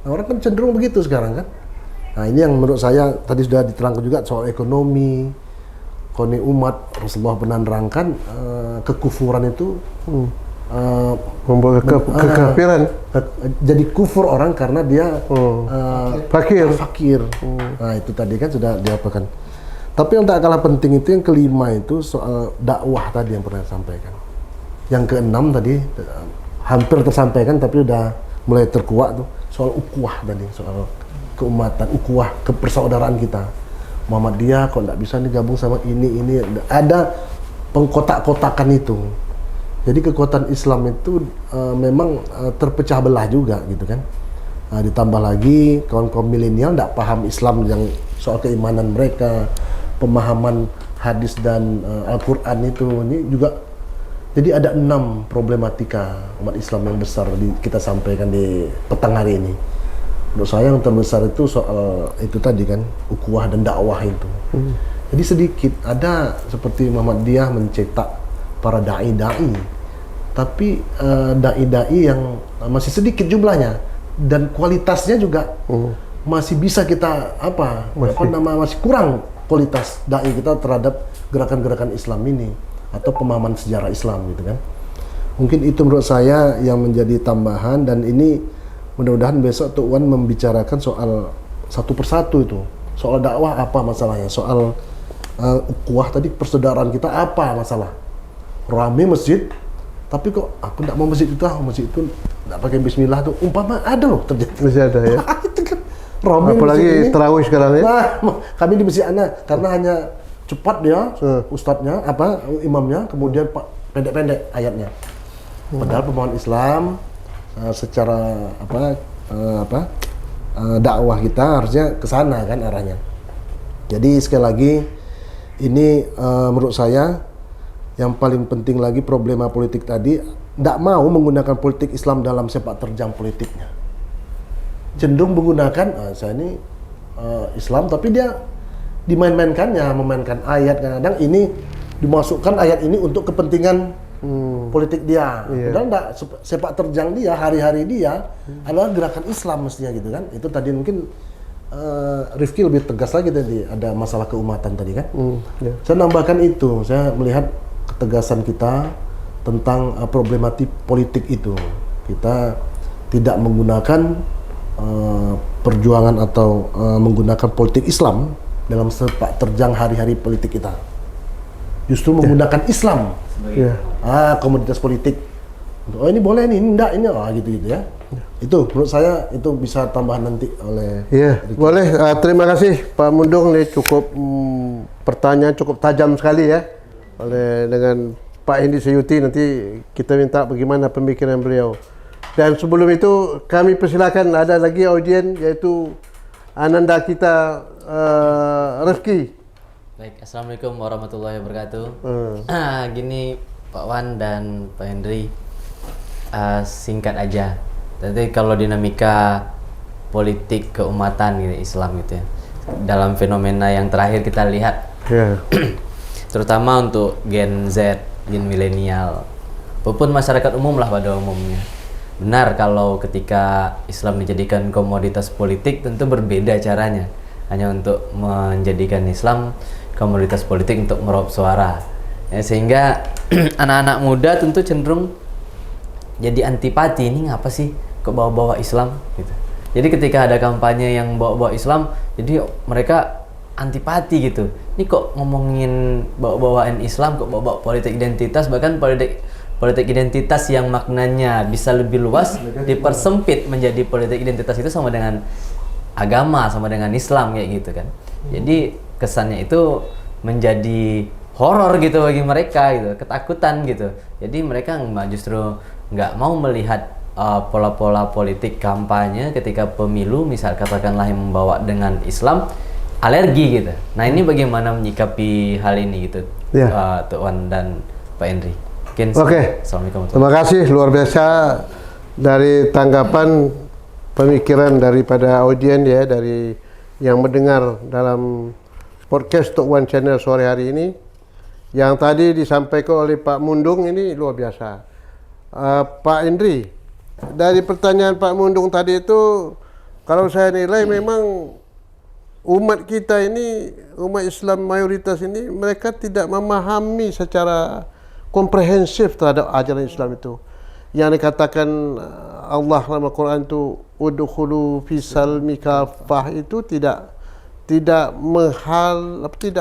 Speaker 3: Nah, orang kan cenderung begitu sekarang kan. Nah ini yang menurut saya tadi sudah diterangkan juga soal ekonomi. Koni umat Rasulullah pernah nerangkan kekufuran itu
Speaker 1: membawa kekafiran.
Speaker 3: Jadi kufur orang karena dia fakir. Nah itu tadi kan sudah diapakan. Tapi yang tak kalah penting itu yang kelima itu soal dakwah tadi yang pernah disampaikan. Yang keenam tadi hampir tersampaikan tapi udah mulai terkuat tuh soal ukhuwah tadi, soal keumatan, ukhuwah, kepersaudaraan kita. Muhammadiyah kok nggak bisa nih gabung sama ini ada pengkotak-kotakan itu. Jadi kekuatan Islam itu memang terpecah belah juga gitu kan. Ditambah lagi kaum milenial nggak paham Islam yang soal keimanan mereka, pemahaman hadis dan Al-Quran itu ini juga. Jadi ada 6 problematika umat Islam yang besar kita sampaikan di petang hari ini. Menurut saya yang terbesar itu soal itu tadi kan, ukhuwah dan dakwah itu. Jadi sedikit ada seperti Muhammadiyah mencetak para dai-dai, tapi dai-dai yang masih sedikit jumlahnya dan kualitasnya juga masih bisa kita masih kurang kualitas dai kita terhadap gerakan-gerakan Islam ini atau pemahaman sejarah Islam gitu kan. Mungkin itu menurut saya yang menjadi tambahan, dan ini mudah-mudahan besok Tuan membicarakan soal satu persatu itu. Soal dakwah apa masalahnya, soal ukhuwah tadi, persaudaraan kita apa masalah. Rame masjid, tapi kok aku tidak mau masjid itu tidak pakai bismillah tuh. Umpama ada loh terjadi.
Speaker 1: Masih ada ya.
Speaker 3: Itu kan rame.
Speaker 1: Apalagi tarawih sekarang ya.
Speaker 3: Nah, kami di masjid Ana karena hanya cepat dia, ustadznya, imamnya, kemudian pendek-pendek ayatnya. Padahal pemahaman Islam secara dakwah kita harusnya ke sana kan arahnya. Jadi sekali lagi ini menurut saya yang paling penting lagi problema politik tadi, tidak mau menggunakan politik Islam dalam sepak terjang politiknya. Cenderung menggunakan saya ini Islam tapi dia dimain-mainkannya, memainkan ayat, kadang-kadang ini dimasukkan ayat ini untuk kepentingan politik dia. Padahal enggak, sepak terjang dia, hari-hari dia adalah gerakan Islam mestinya gitu kan. Itu tadi mungkin Rifki lebih tegas lagi tadi, ada masalah keumatan tadi kan. Saya nambahkan itu, saya melihat ketegasan kita tentang problematik politik itu. Kita tidak menggunakan perjuangan atau menggunakan politik Islam dalam sepak terjang hari-hari politik kita. Justru menggunakan Islam, komoditas politik. Oh ini boleh nih, ini enggak, ini gitu-gitu ya. Itu menurut saya itu bisa tambahan nanti oleh.
Speaker 1: Boleh. Terima kasih Pak Mundung, nih cukup pertanyaan cukup tajam sekali ya. Dengan Pak Henry Sayuti, nanti kita minta bagaimana pemikiran beliau. Dan sebelum itu kami persilakan ada lagi audien yaitu Ananda kita Rifki.
Speaker 4: Baik, Assalamualaikum warahmatullahi wabarakatuh. Gini Pak Wan dan Pak Henry, singkat aja. Tadi kalau dinamika politik keumatan gitu, Islam gitu ya, dalam fenomena yang terakhir kita lihat, terutama untuk Gen Z, Gen milenial, maupun masyarakat umum lah pada umumnya. Benar kalau ketika Islam dijadikan komoditas politik tentu berbeda caranya. Hanya untuk menjadikan Islam komoditas politik untuk meraup suara ya, sehingga anak-anak muda tentu cenderung jadi antipati, ini ngapa sih kok bawa-bawa Islam gitu. Jadi ketika ada kampanye yang bawa-bawa Islam, jadi mereka antipati gitu. Ini kok ngomongin bawa-bawaan Islam, kok bawa-bawa politik identitas, bahkan politik identitas yang maknanya bisa lebih luas dipersempit menjadi politik identitas itu sama dengan agama, sama dengan Islam kayak gitu kan. Jadi kesannya itu menjadi horor gitu bagi mereka gitu, ketakutan gitu. Jadi mereka justru nggak mau melihat pola-pola politik kampanye ketika pemilu, misal katakanlah yang membawa dengan Islam, alergi gitu. Nah ini bagaimana menyikapi hal ini gitu, Tuk Wan dan Pak Henry?
Speaker 1: Oke.
Speaker 4: Assalamualaikum.
Speaker 1: Terima kasih, luar biasa dari tanggapan pemikiran daripada audien ya, dari yang mendengar dalam podcast Tuk Wan Channel sore hari ini. Yang tadi disampaikan oleh Pak Mundung ini luar biasa. Pak Henry, dari pertanyaan Pak Mundung tadi itu, kalau saya nilai memang umat kita ini, umat Islam mayoritas ini, mereka tidak memahami secara komprehensif terhadap ajaran Islam itu. Yang dikatakan Allah dalam Al-Quran itu udkhulu fi salmi kafah, itu tidak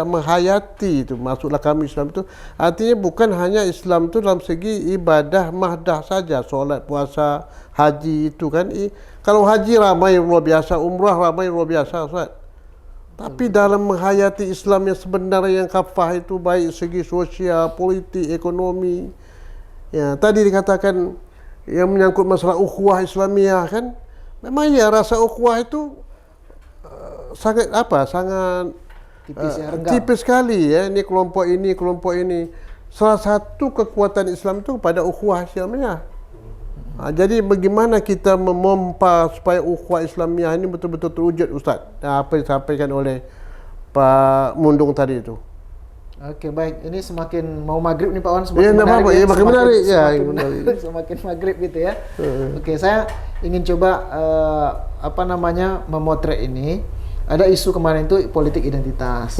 Speaker 1: menghayati itu, masuklah kami Islam itu. Artinya bukan hanya Islam itu dalam segi ibadah mahdah saja, solat, puasa, haji itu kan. Kalau haji ramai luar biasa, umrah ramai luar biasa, Ustaz. Tapi dalam menghayati Islam yang sebenarnya yang kafah itu, baik segi sosial, politik, ekonomi. Ya, tadi dikatakan yang menyangkut masalah ukhuwah Islamiyah kan. Memang ya rasa ukhuwah itu sangat tipis sekali ya. Ini kelompok ini. Salah satu kekuatan Islam itu pada ukhuwah Islamiyah. Jadi bagaimana kita memompa supaya ukhuwah Islamiyah ini betul-betul terwujud, Ustaz? Apa yang disampaikan oleh Pak Mundung tadi itu.
Speaker 2: Oke, baik. Ini semakin mau maghrib nih Pak Wan,
Speaker 1: semakin menarik. Ya, makin menarik.
Speaker 2: Semakin maghrib gitu ya. Oke, saya ingin coba memotret ini. Ada isu kemarin itu politik identitas.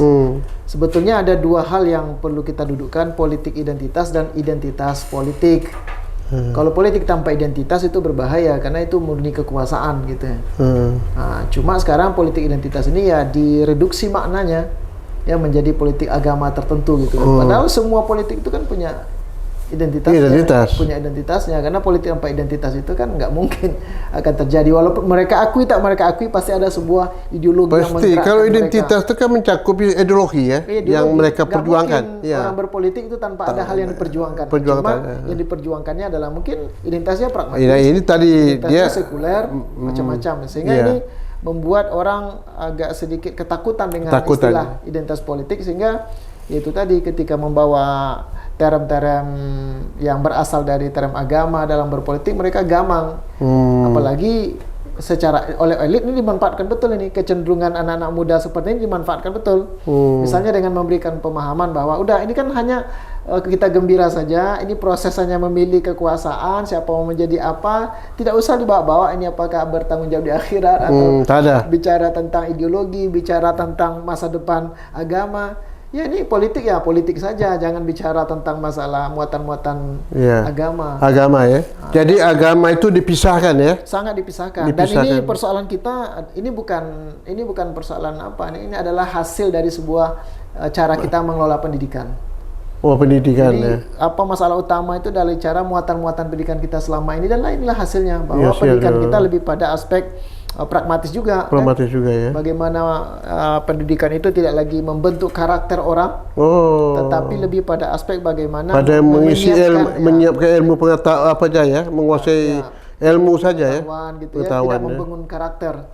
Speaker 2: Sebetulnya ada dua hal yang perlu kita dudukkan, politik identitas dan identitas politik. Kalau politik tanpa identitas itu berbahaya karena itu murni kekuasaan gitu ya. Nah, cuma sekarang politik identitas ini ya direduksi maknanya ya menjadi politik agama tertentu gitu. Padahal semua politik itu kan punya punya identitasnya, karena politik tanpa identitas itu kan nggak mungkin akan terjadi, walaupun mereka akui pasti ada sebuah ideologi yang menggerakkan.
Speaker 1: Kalau identitas itu kan mencakup ideologi ya, yang mereka perjuangkan.
Speaker 2: Orang berpolitik itu tanpa ada hal yang diperjuangkan. Yang diperjuangkannya adalah mungkin identitasnya pragmatis.
Speaker 1: Ini tadi dia
Speaker 2: sekuler, macam-macam, sehingga ini membuat orang agak sedikit ketakutan dengan istilah identitas politik, sehingga itu tadi ketika membawa term-term yang berasal dari term agama dalam berpolitik, mereka gamang. Apalagi secara oleh elit ini dimanfaatkan betul ini, kecenderungan anak-anak muda seperti ini dimanfaatkan betul. Misalnya dengan memberikan pemahaman bahwa udah ini kan hanya kita gembira saja, ini proses hanya memilih kekuasaan, siapa mau menjadi apa, tidak usah dibawa-bawa ini apakah bertanggung jawab di akhirat atau bicara tentang ideologi, bicara tentang masa depan agama. Ya ini politik ya, politik saja, jangan bicara tentang masalah muatan-muatan agama.
Speaker 1: Agama ya. Jadi agama itu dipisahkan ya.
Speaker 2: Sangat dipisahkan. Dan ini persoalan kita, ini bukan persoalan apa, ini adalah hasil dari sebuah cara kita mengelola pendidikan.
Speaker 1: Pendidikan. Jadi,
Speaker 2: apa masalah utama itu dari cara muatan-muatan pendidikan kita selama ini, dan inilah hasilnya bahwa pendidikan kita lebih pada aspek pragmatis juga.
Speaker 1: Pragmatis juga ya.
Speaker 2: Bagaimana pendidikan itu tidak lagi membentuk karakter orang, tetapi lebih pada aspek bagaimana
Speaker 1: mengisi menyiapkan ilmu pengetahuan apa aja ya, menguasai ilmu saja ya.
Speaker 2: Gitu ya, tidak membangun karakter.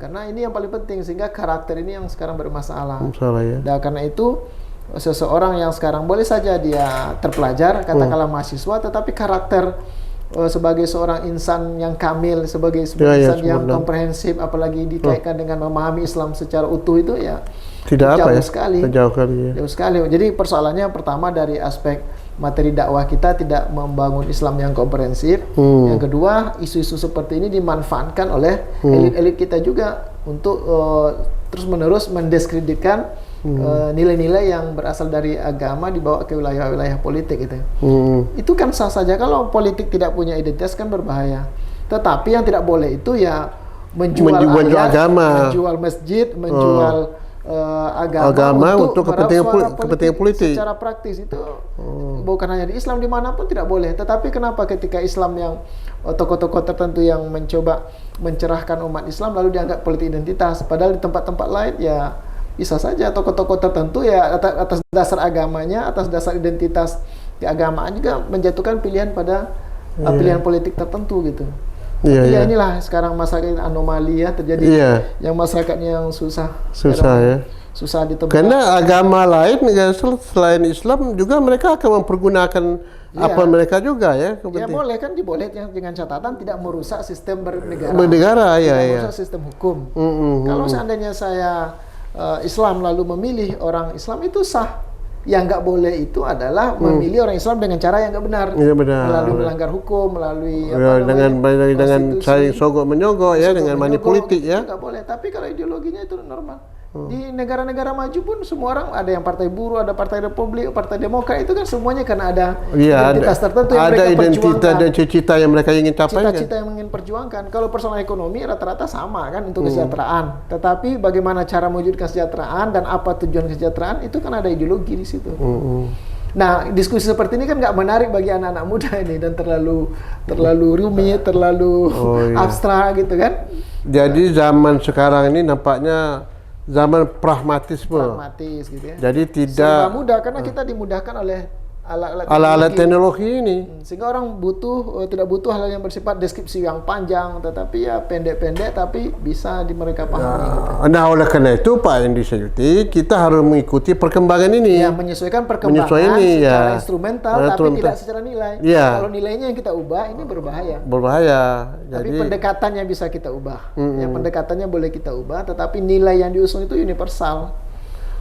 Speaker 2: Karena ini yang paling penting, sehingga karakter ini yang sekarang bermasalah. Ya. Dan karena itu seseorang yang sekarang boleh saja dia terpelajar, katakanlah mahasiswa, tetapi karakter sebagai seorang insan yang kamil, sebagai insan yang komprehensif, apalagi dikaitkan dengan memahami Islam secara utuh, itu ya
Speaker 1: tidak
Speaker 2: jauh
Speaker 1: apa ya?
Speaker 2: sekali. Jauh sekali. Jadi persoalannya pertama dari aspek materi dakwah kita tidak membangun Islam yang komprehensif. Yang kedua, isu-isu seperti ini dimanfaatkan oleh elit-elit kita juga untuk terus-menerus mendiskreditkan nilai-nilai yang berasal dari agama dibawa ke wilayah-wilayah politik itu. Itu kan sah saja, kalau politik tidak punya identitas kan berbahaya. Tetapi yang tidak boleh itu ya menjual agama, menjual masjid, menjual agama untuk kepentingan politik. Secara praktis itu bukan hanya di Islam, dimanapun tidak boleh. Tetapi kenapa ketika Islam yang tokoh-tokoh tertentu yang mencoba mencerahkan umat Islam lalu dianggap politik identitas, padahal di tempat-tempat lain ya bisa saja tokoh-tokoh tertentu ya atas dasar agamanya, atas dasar identitas keagamaan juga menjatuhkan pilihan pada pilihan politik tertentu gitu. Ya inilah sekarang masyarakat anomali ya terjadi, yang masyarakatnya yang susah ya. Susah ditebak.
Speaker 1: Karena agama lain selain Islam juga mereka akan mempergunakan apa mereka juga ya.
Speaker 2: Ya boleh kan, diboleh dengan catatan tidak merusak sistem bernegara. Merusak sistem hukum. Kalau seandainya saya Islam lalu memilih orang Islam itu sah. Yang nggak boleh itu adalah memilih orang Islam dengan cara yang nggak benar. Melalui melanggar hukum, melalui
Speaker 1: dengan saling sogok menyogok ya, dengan money politik ya.
Speaker 2: Nggak boleh. Tapi kalau ideologinya itu normal. Di negara-negara maju pun semua orang, ada yang partai buruh, ada partai Republik, partai Demokrat, itu kan semuanya karena ada identitas tertentu yang mereka perjuangkan. Ada identitas dan cita-cita yang mereka ingin capai. Cita-cita yang ingin perjuangkan. Kalau persoalan ekonomi rata-rata sama kan untuk kesejahteraan. Tetapi bagaimana cara mewujudkan kesejahteraan dan apa tujuan kesejahteraan itu kan ada ideologi di situ. Nah, diskusi seperti ini kan nggak menarik bagi anak-anak muda ini dan terlalu rumit, terlalu abstrak gitu kan.
Speaker 1: Jadi zaman sekarang ini nampaknya zaman pragmatis
Speaker 2: gitu ya.
Speaker 1: Jadi tidak
Speaker 2: serba mudah karena kita dimudahkan oleh
Speaker 1: alat-alat teknologi ini.
Speaker 2: Sehingga orang tidak butuh hal yang bersifat deskripsi yang panjang, tetapi ya pendek-pendek tapi bisa mereka pahami.
Speaker 1: Nah, oleh karena itu Pak Henry Sayuti, kita harus mengikuti perkembangan ini.
Speaker 2: Ya, menyesuaikan perkembangan secara instrumental tapi tidak secara nilai. Kalau nilainya yang kita ubah ini berbahaya. Tapi pendekatannya bisa kita ubah. Yang pendekatannya boleh kita ubah, tetapi nilai yang diusung itu universal.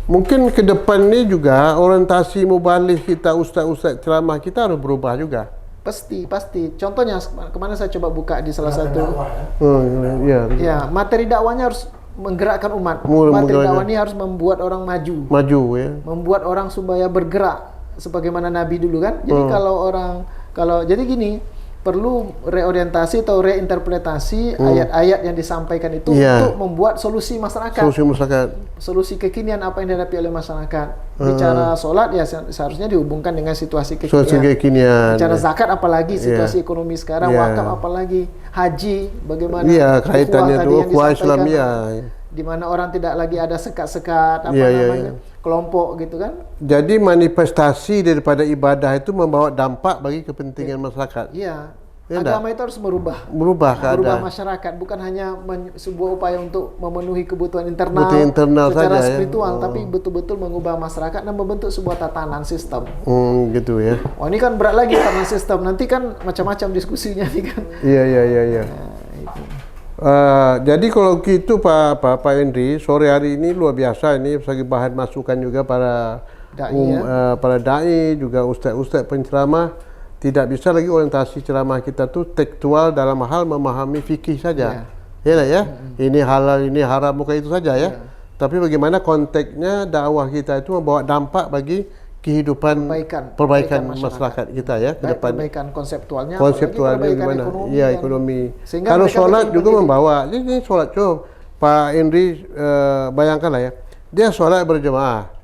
Speaker 1: Mungkin ke depan ini juga orientasi muballigh kita, ustaz-ustaz ceramah kita harus berubah juga.
Speaker 2: Pasti. Contohnya kemana saya coba buka di salah satu. Materi dakwahnya harus menggerakkan umat. Materi dakwah ini harus membuat orang maju ya. Membuat orang supaya bergerak sebagaimana Nabi dulu kan. Jadi jadi gini, perlu reorientasi atau reinterpretasi ayat-ayat yang disampaikan itu untuk membuat solusi masyarakat. Solusi kekinian apa yang dihadapi oleh masyarakat. Bicara sholat ya seharusnya dihubungkan dengan situasi kekinian. Bicara zakat apalagi situasi ekonomi sekarang, wakaf apalagi, haji bagaimana
Speaker 1: kaitannya itu ukhuwah Islam
Speaker 2: di mana orang tidak lagi ada sekat-sekat kelompok gitu kan.
Speaker 1: Jadi manifestasi daripada ibadah itu membawa dampak bagi kepentingan masyarakat.
Speaker 2: Agama itu harus merubah masyarakat, bukan hanya sebuah upaya untuk memenuhi kebutuhan internal secara spiritual, tapi betul-betul mengubah masyarakat dan membentuk sebuah tatanan sistem.
Speaker 1: Gitu ya.
Speaker 2: Ini kan berat lagi tatanan sistem, nanti kan macam-macam diskusinya nih kan.
Speaker 1: Jadi kalau gitu Pak Henry, sore hari ini luar biasa ini sebagai bahan masukan juga para dai juga ustaz-ustaz penceramah. Tidak bisa lagi orientasi ceramah kita tuh tekstual dalam hal memahami fikih saja. Ini halal, ini haram, bukan itu saja ya. Tapi bagaimana konteksnya dakwah kita itu membawa dampak bagi kehidupan perbaikan masyarakat kita ya ke depan.
Speaker 2: Perbaikan konseptualnya
Speaker 1: gimana? Ekonomi. Kalau sholat juga membawa. Ini sholat coba Pak Henry bayangkanlah ya. Dia sholat berjemaah.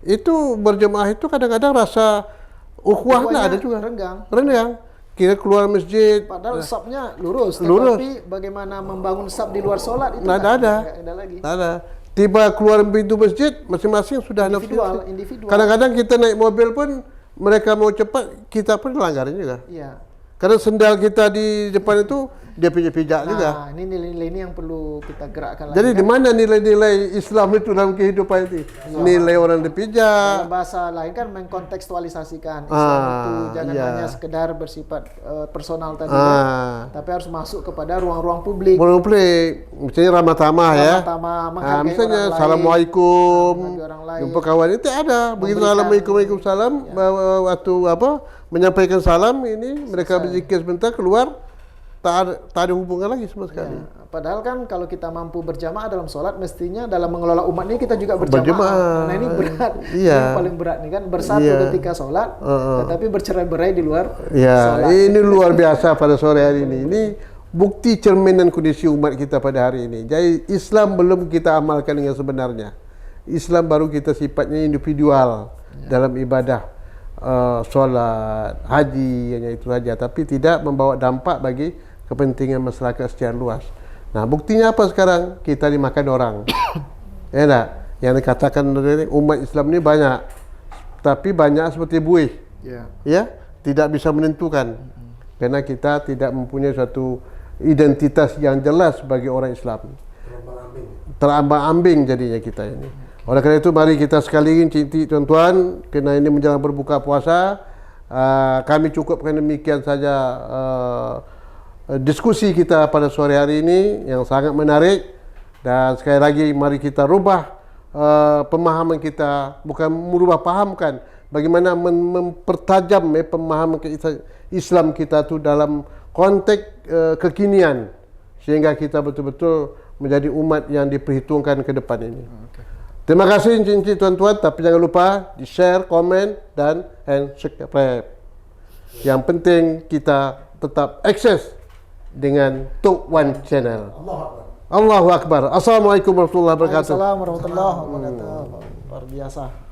Speaker 1: Itu berjemaah itu kadang-kadang rasa ukhuwahnya ada juga. Renggang. Kira keluar masjid.
Speaker 2: Padahal safnya lurus. Tapi bagaimana membangun saf di luar sholat itu nggak ada. Tiba keluar pintu masjid, masing-masing sudah individual. Kadang-kadang kita naik mobil pun mereka mau cepat, kita pun langgarin juga. Karena sendal kita di depan itu dia pijak juga. Ini nilai-nilai ini yang perlu kita gerakkan.
Speaker 1: Jadi di mana nilai-nilai Islam itu dalam kehidupan itu? Nilai orang dipijak.
Speaker 2: Dalam bahasa lain kan mengkontekstualisasikan Islam itu jangan hanya sekedar bersifat personal tadi, tapi harus masuk kepada ruang-ruang publik.
Speaker 1: Misalnya ramah tamah ya.
Speaker 2: orang
Speaker 1: Misalnya assalamualaikum, jumpa kawan itu ada. Begitu assalamualaikum salam, waktu menyampaikan salam ini mereka berzikir sebentar keluar. Tak ada hubungan lagi sama sekali.
Speaker 2: Padahal kan kalau kita mampu berjamaah dalam sholat, mestinya dalam mengelola umat ini kita juga berjamaah. Nah ini berat, ini paling berat nih kan, bersatu ketika sholat, tetapi bercerai-berai di luar sholat.
Speaker 1: Ini luar biasa pada sore hari ini. Ini bukti cerminan kondisi umat kita pada hari ini. Jadi Islam belum kita amalkan dengan sebenarnya. Islam baru kita sifatnya individual dalam ibadah. Sholat, haji, hanya itu saja, tapi tidak membawa dampak bagi kepentingan masyarakat secara luas. Nah, buktinya apa sekarang? Kita dimakan orang. Ya enggak? Yang dikatakan dari umat Islam ini banyak, tapi banyak seperti buih. Ya, tidak bisa menentukan. Karena kita tidak mempunyai suatu identitas yang jelas bagi orang Islam. Terombang-ambing jadinya kita ini. Oleh karena itu mari kita sekali lagi tuan-tuan, kerana ini menjelang berbuka puasa, kami cukupkan demikian saja diskusi kita pada sore hari ini yang sangat menarik. Dan sekali lagi mari kita rubah pemahaman kita, bukan merubah pahamkan, bagaimana mempertajam pemahaman Islam kita tu dalam konteks kekinian, sehingga kita betul-betul menjadi umat yang diperhitungkan ke depan ini. Terima kasih encik tuan-tuan, tapi jangan lupa di share, komen dan subscribe. Yang penting kita tetap akses dengan Tok Wan Channel. Allahu Akbar. Assalamualaikum warahmatullahi wabarakatuh.
Speaker 2: Waalaikumsalam warahmatullahi wabarakatuh. Luar biasa.